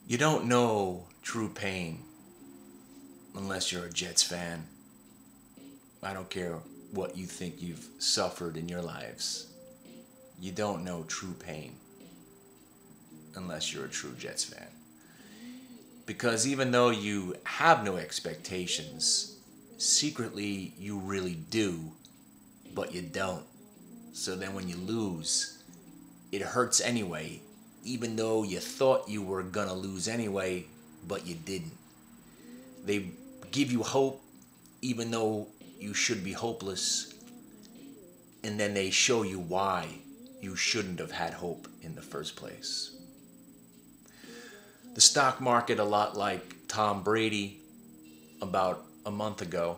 You don't know true pain unless you're a Jets fan. I don't care what you think you've suffered in your lives. You don't know true pain unless you're a true Jets fan. Because even though you have no expectations, secretly you really do, but you don't. So then when you lose, it hurts anyway, even though you thought you were gonna lose anyway, but you didn't. They give you hope, even though you should be hopeless, and then they show you why you shouldn't have had hope in the first place. The stock market, a lot like Tom Brady about a month ago,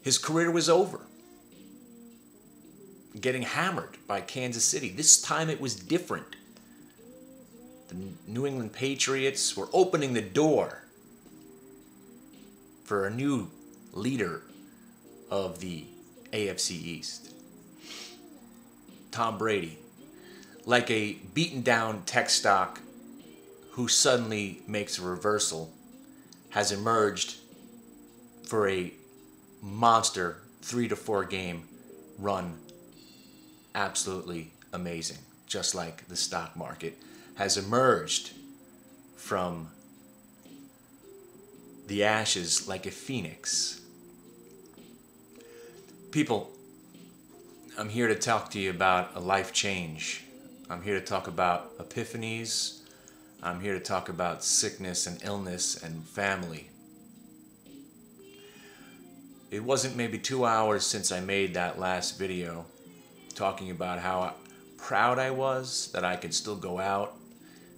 his career was over. Getting hammered by Kansas City. This time it was different. The New England Patriots were opening the door for a new leader of the AFC East. Tom Brady, like a beaten down tech stock who suddenly makes a reversal, has emerged for a monster 3 to 4 game run. Absolutely amazing. Just like the stock market has emerged from the ashes like a phoenix. People, I'm here to talk to you about a life change. I'm here to talk about epiphanies. I'm here to talk about sickness and illness and family. It wasn't maybe 2 hours since I made that last video talking about how proud I was that I could still go out,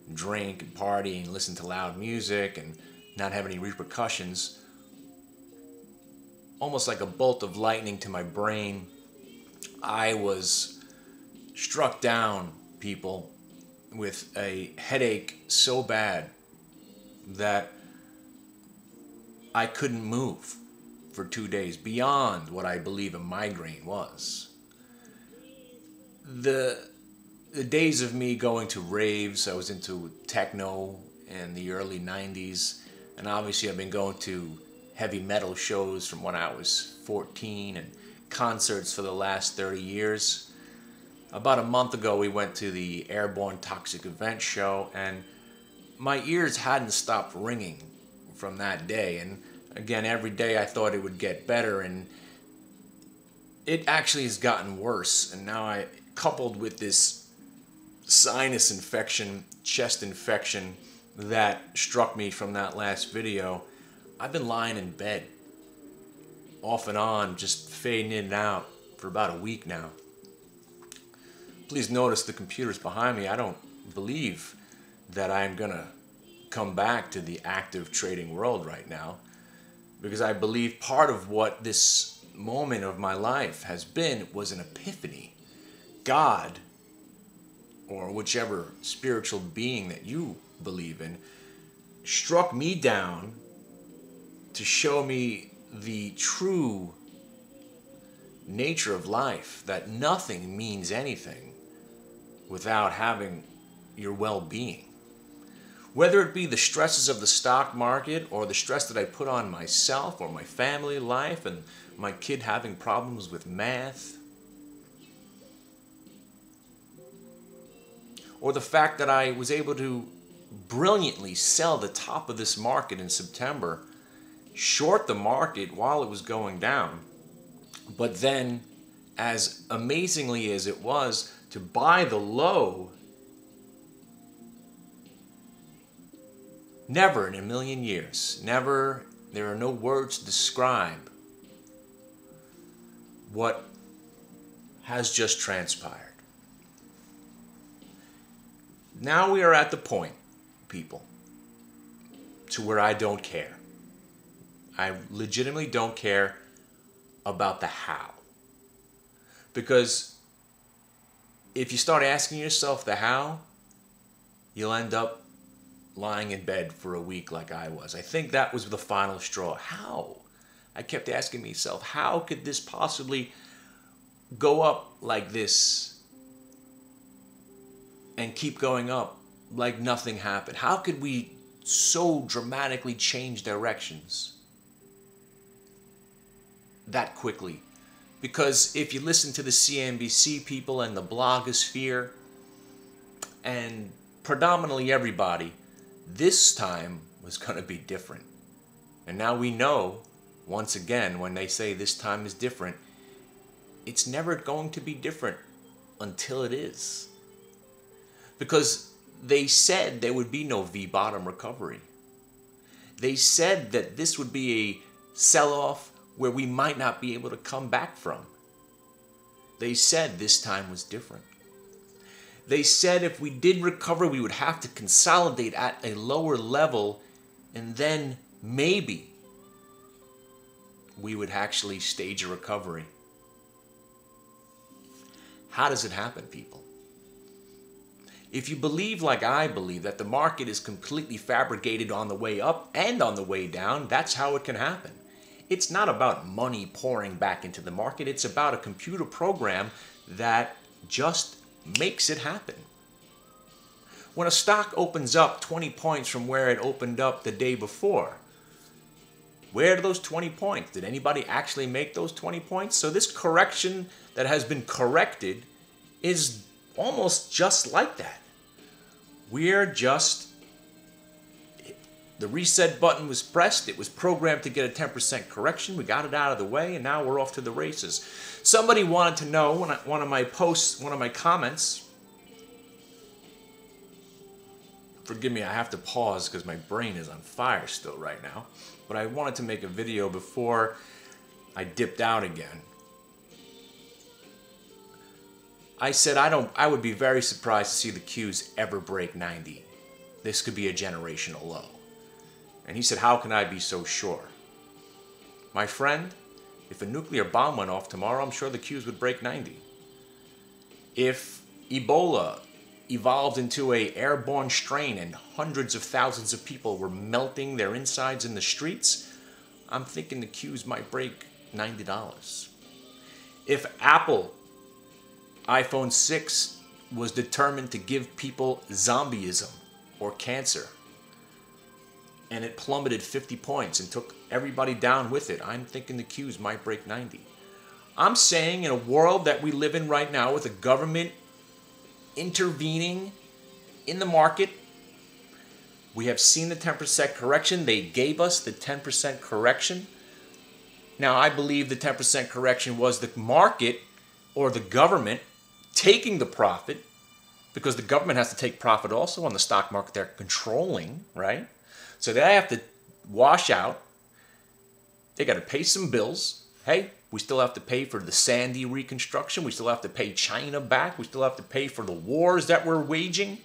and drink and party and listen to loud music and not have any repercussions. Almost like a bolt of lightning to my brain, I was struck down, people, with a headache so bad that I couldn't move for 2 days, beyond what I believe a migraine was. The days of me going to raves, I was into techno in the early 90s, and obviously I've been going to heavy metal shows from when I was 14 and concerts for the last 30 years. About a month ago, we went to the Airborne Toxic Event show, and my ears hadn't stopped ringing from that day. And again, every day I thought it would get better, and it actually has gotten worse. And now coupled with this sinus infection, chest infection that struck me from that last video, I've been lying in bed off and on, just fading in and out for about a week now. Please notice the computer's behind me. I don't believe that I'm gonna come back to the active trading world right now, because I believe part of what this moment of my life has been was an epiphany. God, or whichever spiritual being that you believe in, struck me down to show me the true nature of life, that nothing means anything without having your well-being. Whether it be the stresses of the stock market or the stress that I put on myself or my family life and my kid having problems with math, or the fact that I was able to brilliantly sell the top of this market in September, short the market while it was going down, but then, as amazingly as it was, to buy the low. Never in a million years, never, there are no words to describe what has just transpired. Now we are at the point, people, to where I don't care. I legitimately don't care about the how. Because if you start asking yourself the how, you'll end up lying in bed for a week like I was. I think that was the final straw. How? I kept asking myself, how could this possibly go up like this and keep going up like nothing happened? How could we so dramatically change directions that quickly? Because if you listen to the CNBC people and the blogosphere and predominantly everybody, this time was going to be different. And now we know, once again, when they say this time is different, it's never going to be different until it is. Because they said there would be no V-bottom recovery. They said that this would be a sell-off where we might not be able to come back from. They said this time was different. They said if we did recover, we would have to consolidate at a lower level, and then maybe we would actually stage a recovery. How does it happen, people? If you believe like I believe that the market is completely fabricated on the way up and on the way down, that's how it can happen. It's not about money pouring back into the market. It's about a computer program that just makes it happen. When a stock opens up 20 points from where it opened up the day before, where are those 20 points? Did anybody actually make those 20 points? So this correction that has been corrected is almost just like that. The reset button was pressed. It was programmed to get a 10% correction. We got it out of the way, and now we're off to the races. Somebody wanted to know, one of my posts, one of my comments, forgive me, I have to pause because my brain is on fire still right now, but I wanted to make a video before I dipped out again. I said I would be very surprised to see the Qs ever break 90. This could be a generational low. And he said, how can I be so sure? My friend, if a nuclear bomb went off tomorrow, I'm sure the Qs would break 90. If Ebola evolved into an airborne strain and hundreds of thousands of people were melting their insides in the streets, I'm thinking the Qs might break $90. If Apple iPhone 6 was determined to give people zombieism or cancer, and it plummeted 50 points and took everybody down with it, I'm thinking the Qs might break 90. I'm saying in a world that we live in right now with a government intervening in the market, we have seen the 10% correction. They gave us the 10% correction. Now, I believe the 10% correction was the market or the government taking the profit, because the government has to take profit also on the stock market they're controlling, right? So they have to wash out. They got to pay some bills. Hey, we still have to pay for the Sandy reconstruction. We still have to pay China back. We still have to pay for the wars that we're waging.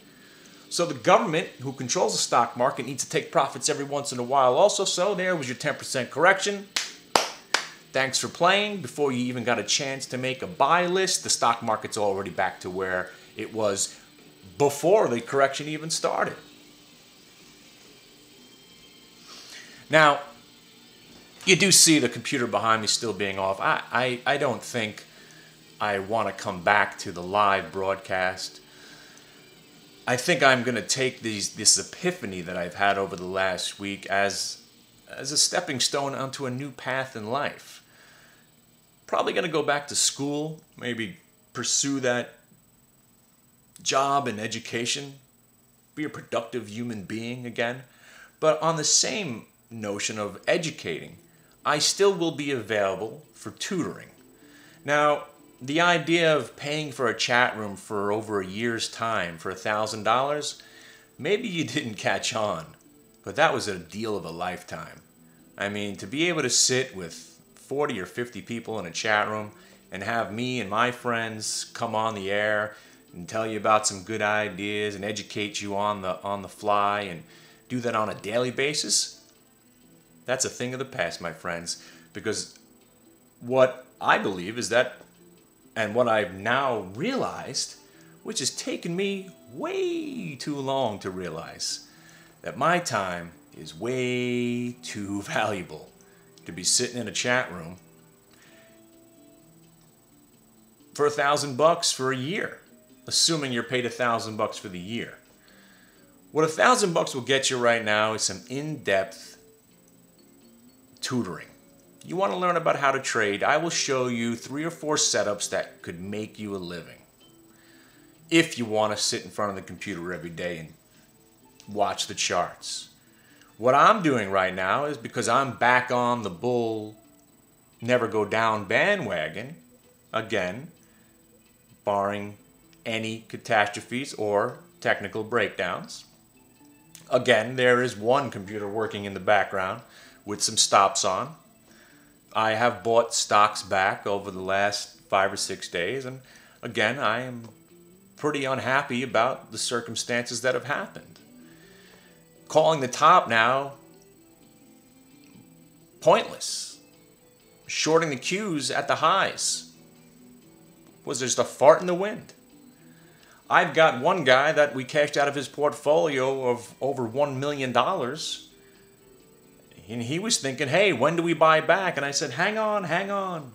So the government, who controls the stock market, needs to take profits every once in a while also. So there was your 10% correction. Thanks for playing. Before you even got a chance to make a buy list, the stock market's already back to where it was before the correction even started. Now, you do see the computer behind me still being off. I don't think I want to come back to the live broadcast. I think I'm going to take this epiphany that I've had over the last week as a stepping stone onto a new path in life. Probably going to go back to school, maybe pursue that job and education, be a productive human being again. But on the same notion of educating, I still will be available for tutoring. Now, the idea of paying for a chat room for over a year's time for $1,000, maybe you didn't catch on, but that was a deal of a lifetime. I mean, to be able to sit with 40 or 50 people in a chat room and have me and my friends come on the air and tell you about some good ideas and educate you on the fly and do that on a daily basis, that's a thing of the past, my friends, because what I believe is that, and what I've now realized, which has taken me way too long to realize, that my time is way too valuable to be sitting in a chat room for $1,000 for a year, assuming you're paid $1,000 for the year. What $1,000 will get you right now is some in-depth tutoring. You want to learn about how to trade, I will show you 3 or 4 setups that could make you a living. If you want to sit in front of the computer every day and watch the charts. What I'm doing right now is because I'm back on the bull never go down bandwagon, again, barring any catastrophes or technical breakdowns. Again, there is one computer working in the background with some stops on. I have bought stocks back over the last 5 or 6 days, and again, I am pretty unhappy about the circumstances that have happened. Calling the top now, pointless. Shorting the Qs at the highs was just a fart in the wind. I've got one guy that we cashed out of his portfolio of over $1 million. And he was thinking, hey, when do we buy back? And I said, hang on.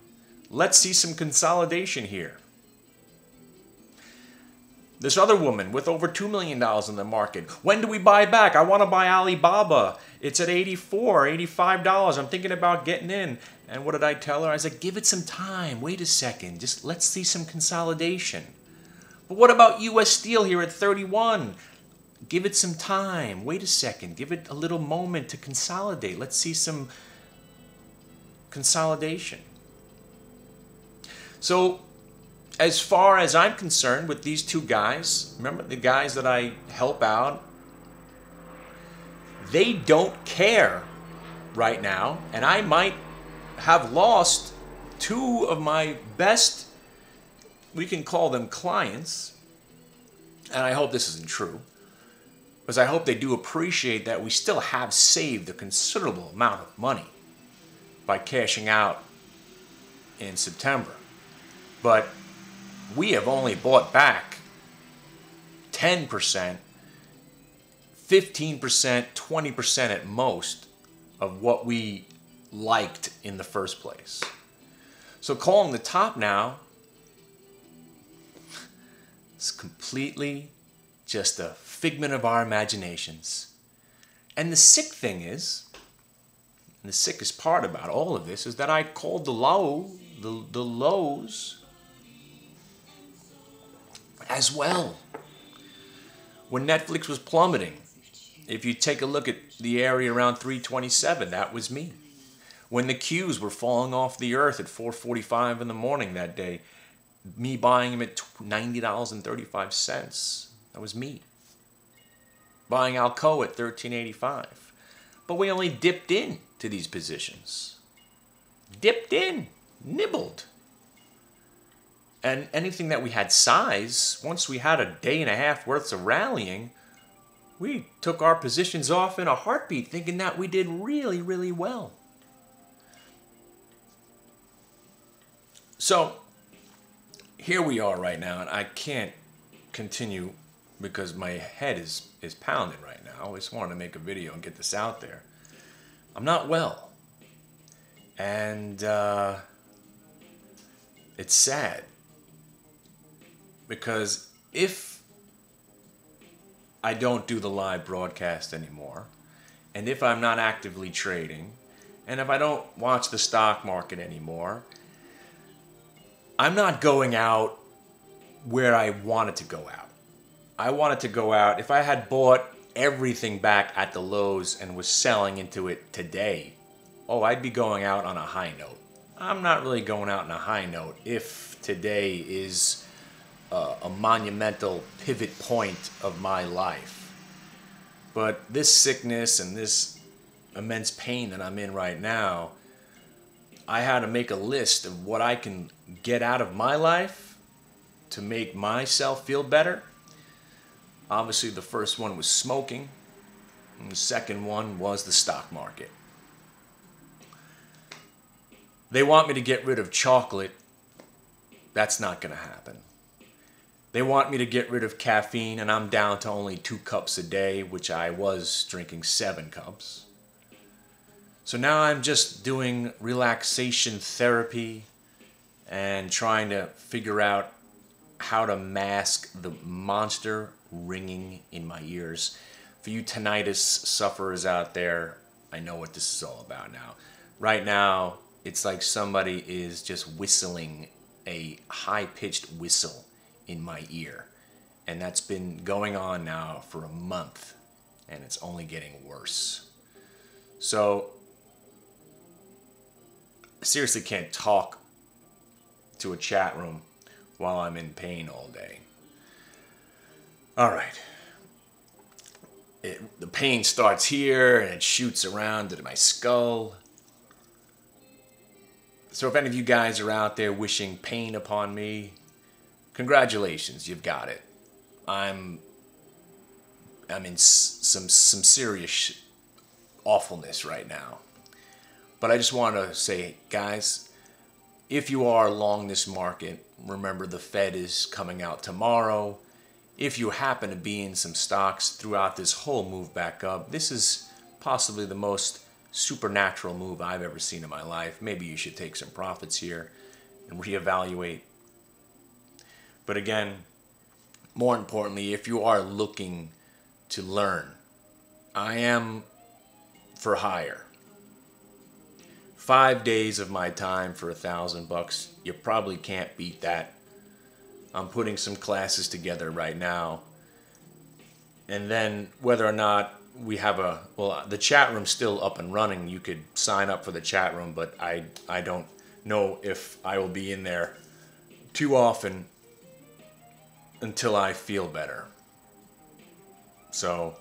Let's see some consolidation here. This other woman with over $2 million in the market. When do we buy back? I want to buy Alibaba. It's at $84, $85. I'm thinking about getting in. And what did I tell her? I said, give it some time. Wait a second. Just let's see some consolidation. But what about U.S. Steel here at 31? Give it some time. Wait a second. Give it a little moment to consolidate. Let's see some consolidation. So, as far as I'm concerned with these 2 guys, remember the guys that I help out, they don't care right now, and I might have lost 2 of my best, we can call them clients, and I hope this isn't true, because I hope they do appreciate that we still have saved a considerable amount of money by cashing out in September. But we have only bought back 10%, 15%, 20% at most of what we liked in the first place. So calling the top now is completely just a figment of our imaginations. And the sick thing is, and the sickest part about all of this is that I called the lows as well. When Netflix was plummeting, if you take a look at the area around 327, that was me. When the Qs were falling off the earth at 4:45 in the morning that day, me buying them at $90.35, that was me. Buying Alcoa at $13.85. But we only dipped in to these positions. Dipped in, nibbled. And anything that we had size, once we had a day and a half worth of rallying, we took our positions off in a heartbeat, thinking that we did really, really well. So, here we are right now, and I can't continue because my head is pounding right now. I just wanted to make a video and get this out there. I'm not well. And it's sad. Because if I don't do the live broadcast anymore, and if I'm not actively trading, and if I don't watch the stock market anymore, I'm not going out where I wanted to go out. I wanted to go out, if I had bought everything back at the lows and was selling into it today, I'd be going out on a high note. I'm not really going out on a high note if today is a monumental pivot point of my life. But this sickness and this immense pain that I'm in right now, I had to make a list of what I can get out of my life to make myself feel better. Obviously, the first one was smoking, and the second one was the stock market. They want me to get rid of chocolate. That's not going to happen. They want me to get rid of caffeine, and I'm down to only 2 cups a day, which I was drinking 7 cups. So now I'm just doing relaxation therapy and trying to figure out how to mask the monster ringing in my ears. For you tinnitus sufferers out there, I know what this is all about now. Right now, it's like somebody is just whistling a high-pitched whistle in my ear. And that's been going on now for a month, and it's only getting worse. So, I seriously can't talk to a chat room while I'm in pain all day. All right. The pain starts here and it shoots around into my skull. So if any of you guys are out there wishing pain upon me, congratulations, you've got it. I'm in some serious awfulness right now. But I just want to say, guys, if you are long this market, remember the Fed is coming out tomorrow. If you happen to be in some stocks throughout this whole move back up, this is possibly the most supernatural move I've ever seen in my life. Maybe you should take some profits here and reevaluate. But again, more importantly, if you are looking to learn, I am for hire. 5 days of my time for $1,000. You probably can't beat that. I'm putting some classes together right now. And then whether or not we have the chat room's still up and running. You could sign up for the chat room, but I don't know if I will be in there too often until I feel better. So,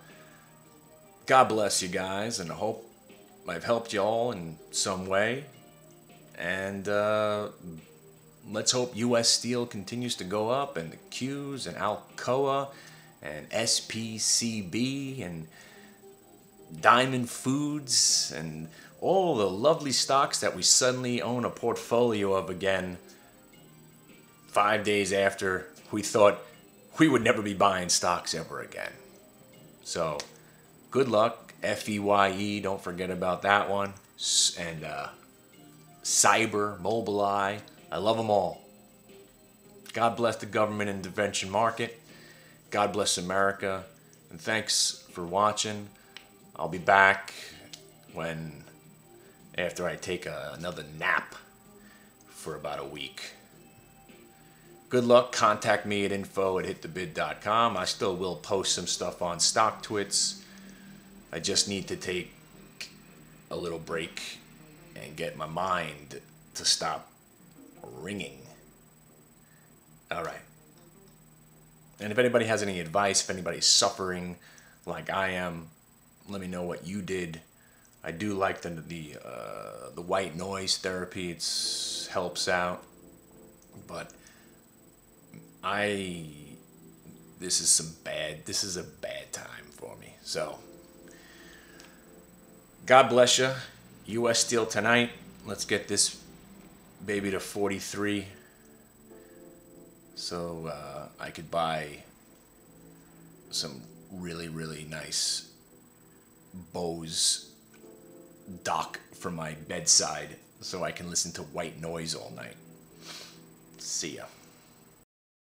God bless you guys, and I hope I've helped you all in some way. And let's hope U.S. Steel continues to go up, and the Qs and Alcoa and SPCB and Diamond Foods and all the lovely stocks that we suddenly own a portfolio of again 5 days after we thought we would never be buying stocks ever again. So, good luck. FEYE, don't forget about that one. And Cyber, Mobileye, I love them all. God bless the government intervention market. God bless America. And thanks for watching. I'll be back after I take another nap for about a week. Good luck. Contact me at info@hitthebid.com. I still will post some stuff on StockTwits. I just need to take a little break and get my mind to stop ringing. All right. And if anybody has any advice, if anybody's suffering like I am, let me know what you did. I do like the white noise therapy. It helps out. But this is a bad time for me. So, God bless you. U.S. Steel tonight. Let's get this baby to 43 so I could buy some really, really nice Bose dock for my bedside so I can listen to white noise all night. See ya.